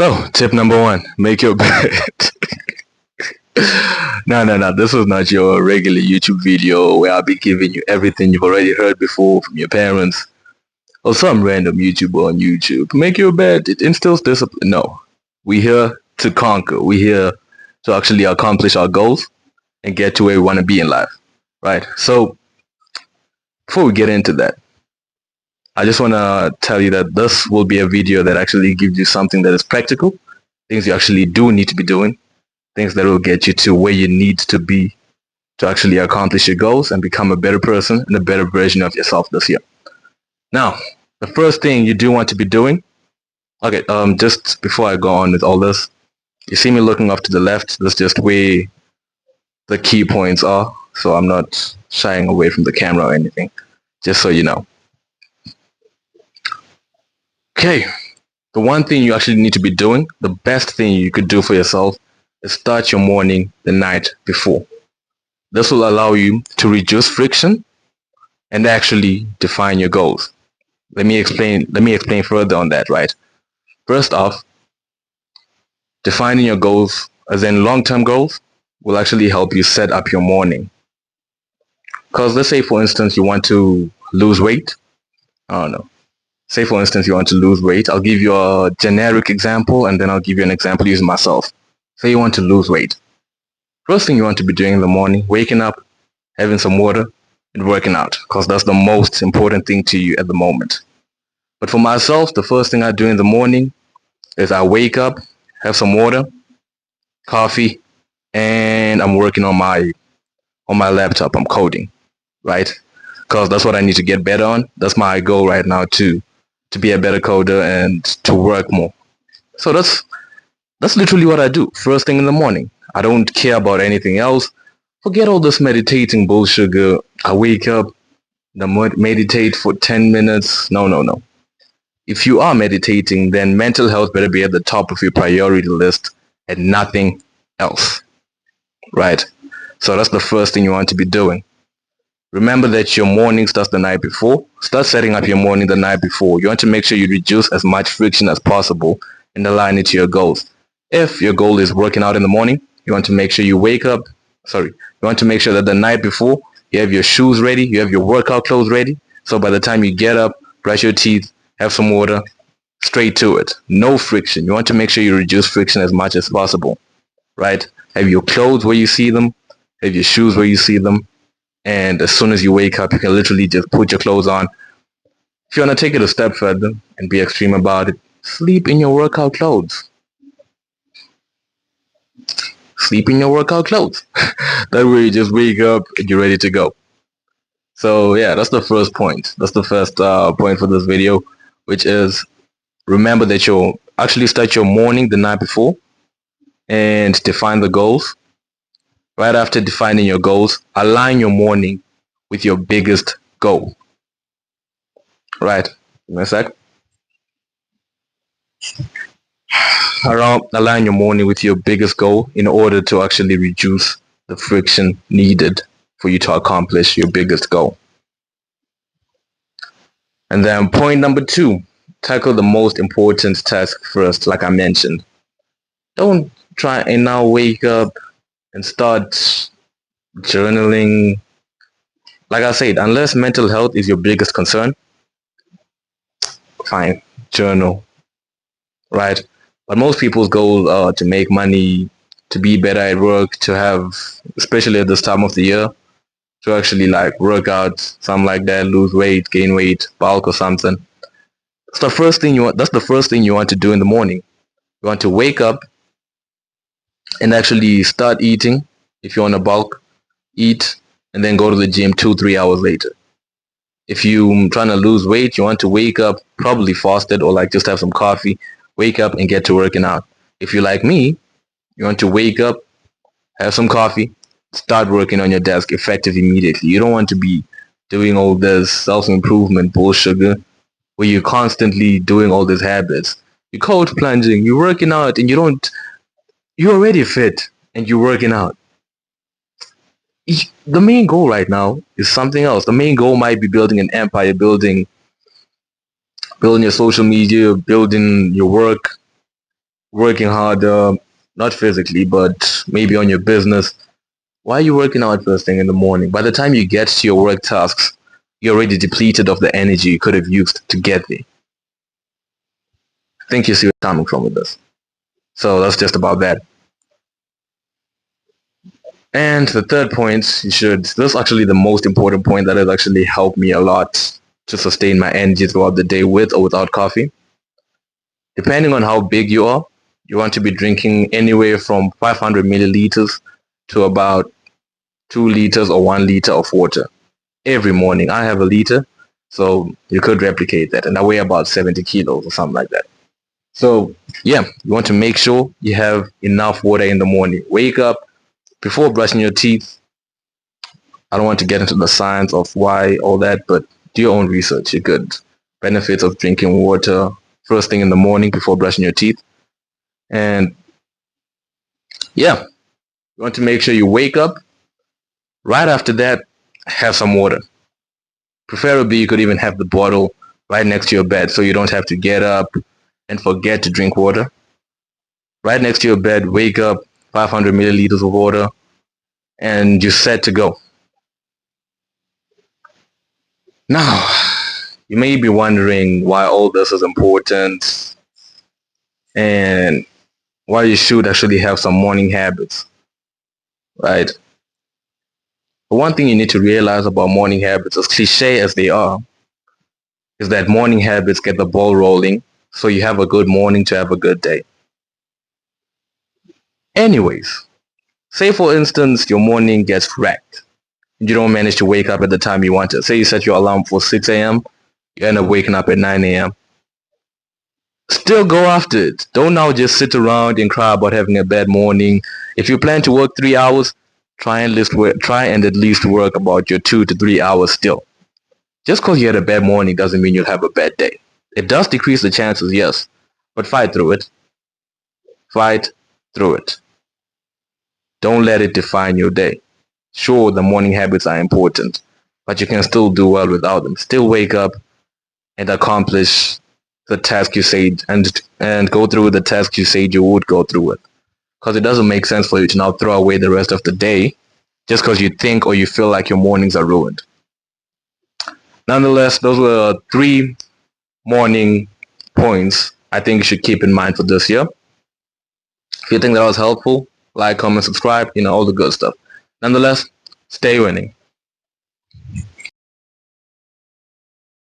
So, tip number one, make your bed. No. This is not your regular YouTube video where I'll be giving you everything you've already heard before from your parents or some random YouTuber on YouTube. Make your bed. It instills discipline. No. We're here to conquer. We're here to actually accomplish our goals and get to where we want to be in life. Right? So, before we get into that, I just want to tell you that this will be a video that actually gives you something that is practical, things you actually do need to be doing, things that will get you to where you need to be to actually accomplish your goals and become a better person and a better version of yourself this year. Now, the first thing you do want to be doing, okay, just before I go on with all this, you see me looking off to the left. That's just where the key points are, so I'm not shying away from the camera or anything, just so you know. Okay, the one thing you actually need to be doing, the best thing you could do for yourself, is start your morning the night before. This will allow you to reduce friction and actually define your goals. Let me explain further on that, right? First off, defining your goals, as in long-term goals, will actually help you set up your morning. Because let's say, for instance, you want to lose weight. I don't know. Say, for instance, you want to lose weight. I'll give you a generic example, and then I'll give you an example using myself. Say you want to lose weight. First thing you want to be doing in the morning, waking up, having some water, and working out, because that's the most important thing to you at the moment. But for myself, the first thing I do in the morning is I wake up, have some water, coffee, and I'm working on my laptop. I'm coding, right? Because that's what I need to get better on. That's my goal right now too, to be a better coder and to work more. So that's literally what I do first thing in the morning. I don't care about anything else. Forget all this meditating bullshit. I wake up, meditate for 10 minutes. No. If you are meditating, then mental health better be at the top of your priority list and nothing else, right? So that's the first thing you want to be doing. Remember that your morning starts the night before. Start setting up your morning the night before. You want to make sure you reduce as much friction as possible and align it to your goals. If your goal is working out in the morning, you want to make sure you want to make sure that the night before you have your shoes ready, you have your workout clothes ready. So by the time you get up, brush your teeth, have some water, straight to it. No friction. You want to make sure you reduce friction as much as possible, right? Have your clothes where you see them, have your shoes where you see them. And as soon as you wake up, you can literally just put your clothes on. If you want to take it a step further and be extreme about it, sleep in your workout clothes. Sleep in your workout clothes. That way you just wake up and you're ready to go. So yeah, that's the first point. That's the first point for this video, which is remember that you actually start your morning the night before and define the goals. Right after defining your goals, align your morning with your biggest goal. Right. Give me a sec. Align your morning with your biggest goal in order to actually reduce the friction needed for you to accomplish your biggest goal. And then point number 2, tackle the most important task first, like I mentioned. Don't try and now wake up and start journaling. Like I said, unless mental health is your biggest concern, fine, journal, right? But most people's goals are to make money, to be better at work, to have, especially at this time of the year, to actually like work out, something like that, lose weight, gain weight, bulk or something. That's the first thing you want to do in the morning. You want to wake up and actually start eating. If you want to bulk, eat, and then go to the gym 2-3 hours later. If you're trying to lose weight, you want to wake up, probably fasted or like just have some coffee, wake up and get to working out. If you're like me, you want to wake up, have some coffee, start working on your desk effective immediately. You don't want to be doing all this self-improvement bullshit where you're constantly doing all these habits. You're cold plunging, you're working out, and you're already fit and you're working out. The main goal right now is something else. The main goal might be building an empire, building your social media, building your work, working harder, not physically, but maybe on your business. Why are you working out first thing in the morning? By the time you get to your work tasks, you're already depleted of the energy you could have used to get there. I think you see where I'm coming from with this. So that's just about that. And the third point, this is actually the most important point that has actually helped me a lot to sustain my energy throughout the day with or without coffee. Depending on how big you are, you want to be drinking anywhere from 500 milliliters to about 2 liters or 1 liter of water every morning. I have a liter, so you could replicate that. And I weigh about 70 kilos or something like that. So, yeah, you want to make sure you have enough water in the morning. Wake up before brushing your teeth. I don't want to get into the science of why all that, but do your own research. You could benefits of drinking water first thing in the morning before brushing your teeth. And yeah, you want to make sure you wake up. Right after that, have some water. Preferably, you could even have the bottle right next to your bed so you don't have to get up and forget to drink water. Right next to your bed, wake up, 500 milliliters of water, and you're set to go. Now, you may be wondering why all this is important and why you should actually have some morning habits, right? But one thing you need to realize about morning habits, as cliche as they are, is that morning habits get the ball rolling so you have a good morning to have a good day. Anyways, say for instance your morning gets wrecked. You don't manage to wake up at the time you want to. Say you set your alarm for 6 a.m., you end up waking up at 9 a.m. Still go after it. Don't now just sit around and cry about having a bad morning. If you plan to work 3 hours, try and at least work about your 2 to 3 hours still. Just because you had a bad morning doesn't mean you'll have a bad day. It does decrease the chances, yes, but fight through it. Fight through it. Don't let it define your day. Sure, the morning habits are important, but you can still do well without them. Still wake up and accomplish the task you said and go through the task you said you would go through it. Because it doesn't make sense for you to now throw away the rest of the day just because you think or you feel like your mornings are ruined. Nonetheless, those were 3 morning points I think you should keep in mind for this year. If you think that was helpful, like, comment, subscribe, all the good stuff. Nonetheless, stay winning.